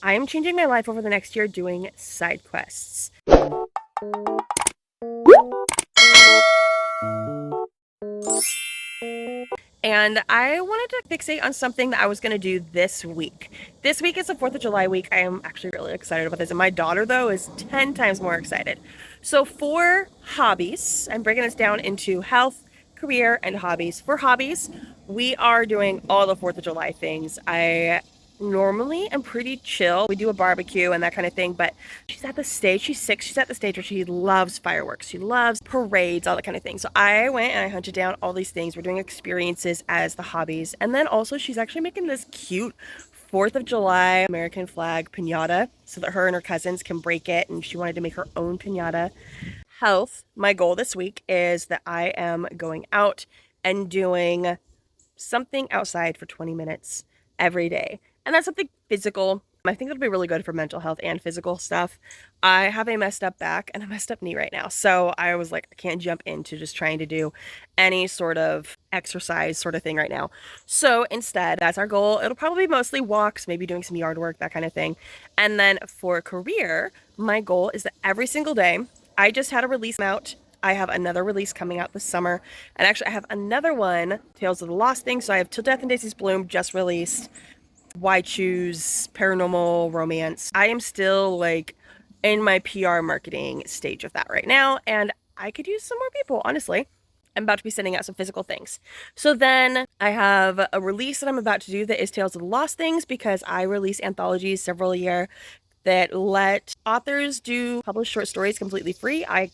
I am changing my life over the next year doing side quests. And I wanted to fixate on something that I was going to do this week. This week is the 4th of July week. I am actually really excited about this. And my daughter, though, is 10 times more excited. So for hobbies, I'm breaking this down into health, career, and hobbies. For hobbies, we are doing all the 4th of July things. I normally am pretty chill. We do a barbecue and that kind of thing, but she's at the stage, she's 6, she's at the stage where she loves fireworks. She loves parades, all that kind of thing. So I went and I hunted down all these things. We're doing experiences as the hobbies. And then also she's actually making this cute 4th of July American flag piñata so that her and her cousins can break it. And she wanted to make her own piñata. Health, my goal this week is that I am going out and doing something outside for 20 minutes every day. And that's something physical. I think it'll be really good for mental health and physical stuff. I have a messed up back and a messed up knee right now. So I was like, I can't jump into just trying to do any sort of exercise sort of thing right now. So instead, that's our goal. It'll probably be mostly walks, maybe doing some yard work, that kind of thing. And then for career, my goal is that every single day, I just had a release out. I have another release coming out this summer. And actually, I have another one, Tales of the Lost Thing. So I have Till Death and Daisy's Bloom just released. Why choose paranormal romance? I am still like in my PR marketing stage of that right now. And I could use some more people, honestly. I'm about to be sending out some physical things. So then I have a release that I'm about to do that is Tales of the Lost Things because I release anthologies several a year that let authors publish short stories completely free. I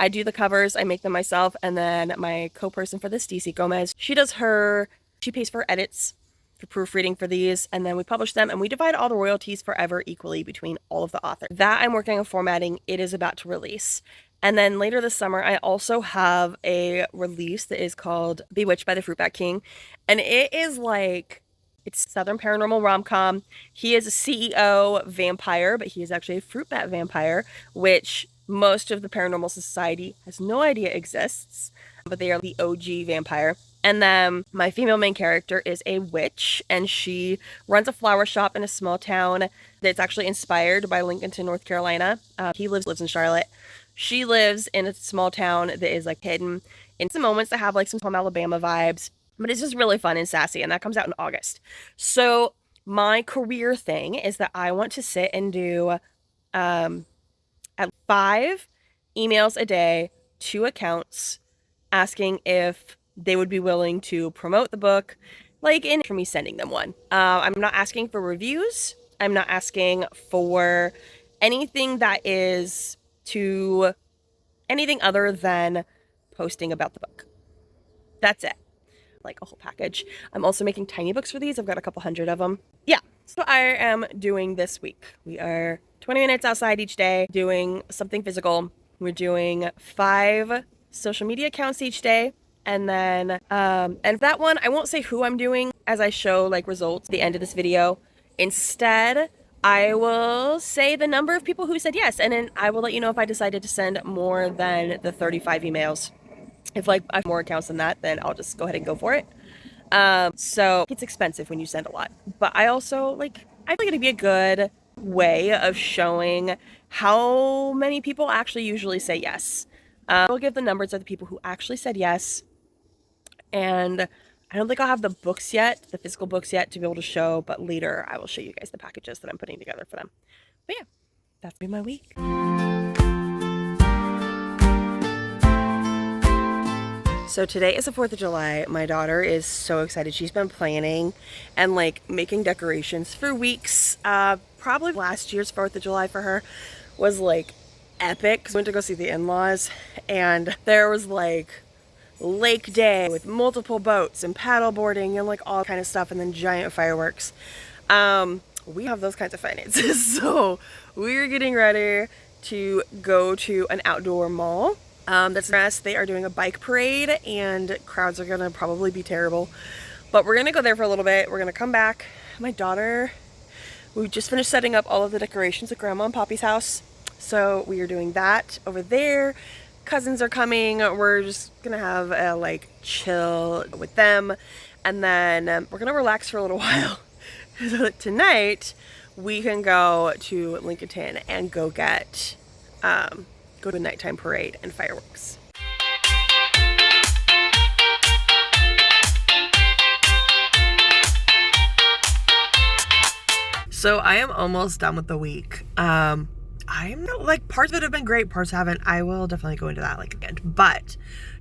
do the covers, I make them myself, and then my co-person for this, DC Gomez, she pays for edits, for proofreading for these, and then we publish them, and we divide all the royalties forever equally between all of the authors. That I'm working on formatting, it is about to release. And then later this summer, I also have a release that is called Bewitched by the Fruitbat King, and it is like, it's Southern paranormal rom-com. He is a CEO vampire, but he is actually a fruit bat vampire, which most of the paranormal society has no idea exists, but they are the OG vampire. And then my female main character is a witch, and she runs a flower shop in a small town that's actually inspired by Lincolnton, North Carolina. He lives in Charlotte. She lives in a small town that is like hidden in some moments that have like some home Alabama vibes. But it's just really fun and sassy, and that comes out in August. So my career thing is that I want to sit and do at 5 emails a day to accounts asking if they would be willing to promote the book, like in for me sending them one. I'm not asking for reviews. I'm not asking for anything that is to anything other than posting about the book. That's it. Like a whole package. I'm also making tiny books for these. I've got a couple hundred of them. Yeah, so I am doing this week. We are 20 minutes outside each day doing something physical. We're doing 5 social media accounts each day. And then, and that one, I won't say who I'm doing as I show like results at the end of this video. Instead, I will say the number of people who said yes. And then I will let you know if I decided to send more than the 35 emails. If I have more accounts than that, then I'll just go ahead and go for it. So it's expensive when you send a lot. But I also I think it'd be a good way of showing how many people actually usually say yes. We'll give the numbers of the people who actually said yes. And I don't think I'll have the books yet, the physical books yet to be able to show, but later I will show you guys the packages that I'm putting together for them. But yeah, that's been my week. So today is the 4th of July. My daughter is so excited. She's been planning and making decorations for weeks. Probably last year's 4th of July for her was epic. We went to go see the in-laws, and there was lake day with multiple boats and paddle boarding and all kind of stuff, and then giant fireworks. We have those kinds of finances. So we're getting ready to go to an outdoor mall. That's us. They are doing a bike parade, and crowds are gonna probably be terrible, but we're gonna go there for a little bit. We're gonna come back. My daughter, we just finished setting up all of the decorations at Grandma and Poppy's house, so we are doing that over there. Cousins are coming. We're just gonna have a chill with them, and then we're gonna relax for a little while. Tonight we can go to Lincolnton and go to a nighttime parade and fireworks. So I am almost done with the week. I'm like, parts of it have been great, parts haven't. I will definitely go into that like again. But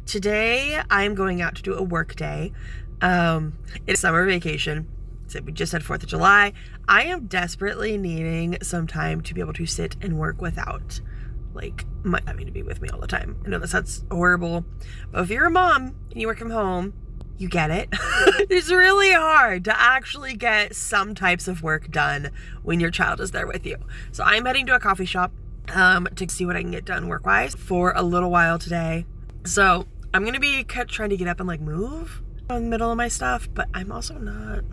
today I'm going out to do a work day. It's summer vacation. So we just had 4th of July. I am desperately needing some time to be able to sit and work without like my having to be with me all the time. I know that sounds horrible, but if you're a mom and you work from home, you get it. It's really hard to actually get some types of work done when your child is there with you. So I'm heading to a coffee shop to see what I can get done work-wise for a little while today. So I'm gonna be trying to get up and like move in the middle of my stuff, but I'm also not,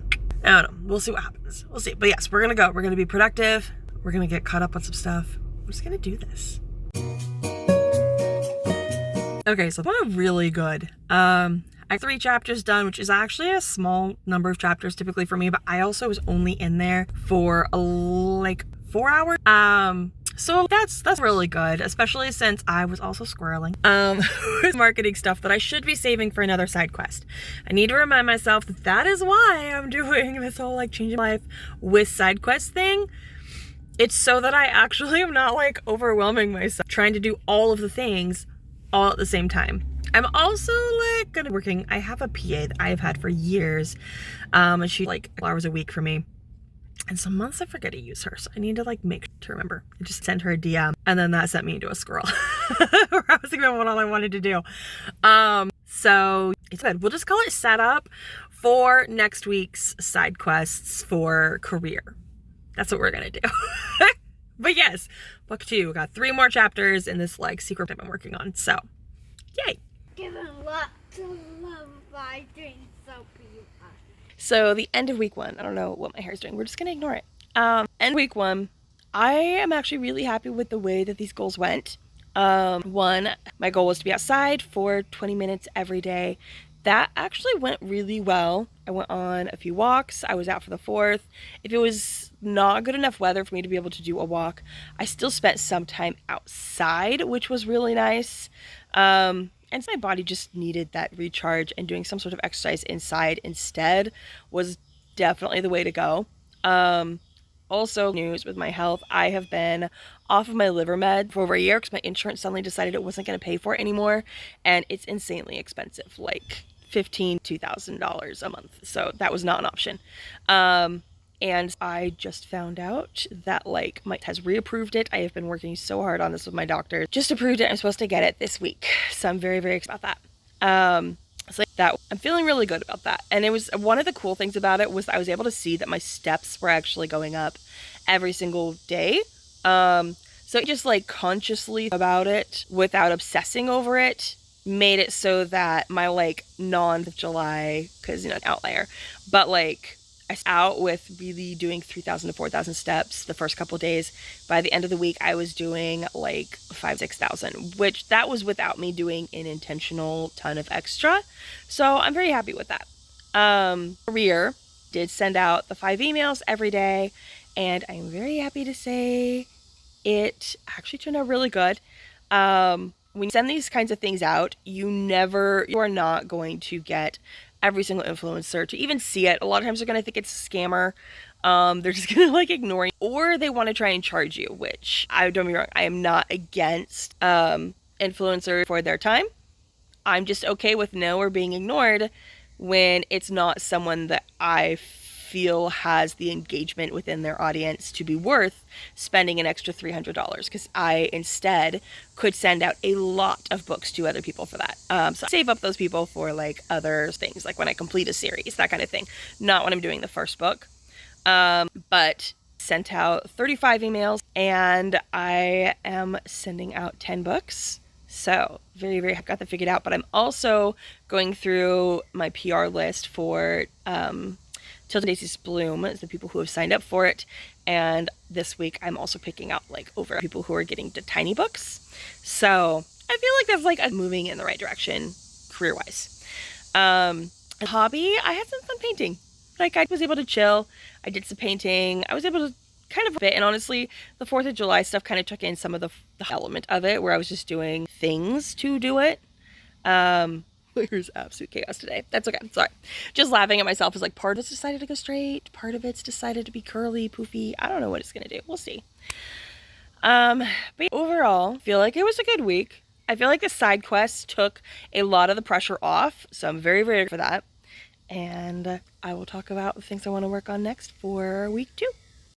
I don't know. We'll see what happens. We'll see. But yes, we're gonna go. We're gonna be productive. We're gonna get caught up on some stuff. We're just gonna do this. Okay, so that was really good. I have 3 chapters done, which is actually a small number of chapters typically for me, but I also was only in there for like 4 hours. So that's really good, especially since I was also squirreling with marketing stuff that I should be saving for another side quest. I need to remind myself that is why I'm doing this whole like changing life with side quest thing. It's so that I actually am not like overwhelming myself trying to do all of the things all at the same time. I'm also like gonna working. I have a PA that I've had for years, and she like hours a week for me. And some months I forget to use her, so I need to like make to remember. I just sent her a DM, and then that sent me into a squirrel where I was thinking about what all I wanted to do. So it's good. We'll just call it setup for next week's side quests for career. That's what we're gonna do. But yes, book 2. Got 3 more chapters in this like secret I've been working on. So, yay! Given lots of love by doing so beautiful. So the end of week 1, I don't know what my hair's doing. We're just gonna ignore it. End of week 1, I am actually really happy with the way that these goals went. 1, my goal was to be outside for 20 minutes every day. That actually went really well. I went on a few walks. I was out for the 4th. If it was not good enough weather for me to be able to do a walk, I still spent some time outside, which was really nice. And my body just needed that recharge, and doing some sort of exercise inside instead was definitely the way to go. Also, news with my health, I have been off of my liver med for over a year because my insurance suddenly decided it wasn't going to pay for it anymore, and it's insanely expensive, like $15,000 to $2,000 a month. So that was not an option. And I just found out that like Mike has reapproved it. I have been working so hard on this with my doctor. Just approved it. I'm supposed to get it this week. So I'm very, very excited about that. So that I'm feeling really good about that. And it was one of the cool things about it was I was able to see that my steps were actually going up every single day. So just like consciously about it without obsessing over it made it so that my like non-July, because you know, outlier, but like I was out with really doing 3,000 to 4,000 steps the first couple of days. By the end of the week, I was doing like 5,000-6,000, which that was without me doing an intentional ton of extra. So I'm very happy with that. Career did send out the 5 emails every day, and I'm very happy to say it actually turned out really good. When you send these kinds of things out, you are not going to get every single influencer to even see it. A lot of times they're going to think it's a scammer. They're just going to like ignore you, or they want to try and charge you, which don't get me wrong, I am not against influencers for their time. I'm just okay with no or being ignored when it's not someone that I feel has the engagement within their audience to be worth spending an extra $300, because I instead could send out a lot of books to other people for that. So I save up those people for like other things, like when I complete a series, that kind of thing. Not when I'm doing the first book. But sent out 35 emails, and I am sending out 10 books. So very, very got that figured out. But I'm also going through my PR list for Tilted Daisies Bloom, is the people who have signed up for it. And this week I'm also picking out like over people who are getting to tiny books. So I feel like that's like moving in the right direction career-wise. Hobby, I had some fun painting. Like I was able to chill. I did some painting. I was able to kind of a bit. And honestly, the 4th of July stuff kind of took in some of the element of it where I was just doing things to do it. There's absolute chaos today. That's okay. Sorry. Just laughing at myself is like part of it's decided to go straight, part of it's decided to be curly, poofy. I don't know what it's gonna do. We'll see. But overall, I feel like it was a good week. I feel like the side quests took a lot of the pressure off, so I'm very, very for that. And I will talk about the things I want to work on next for week 2.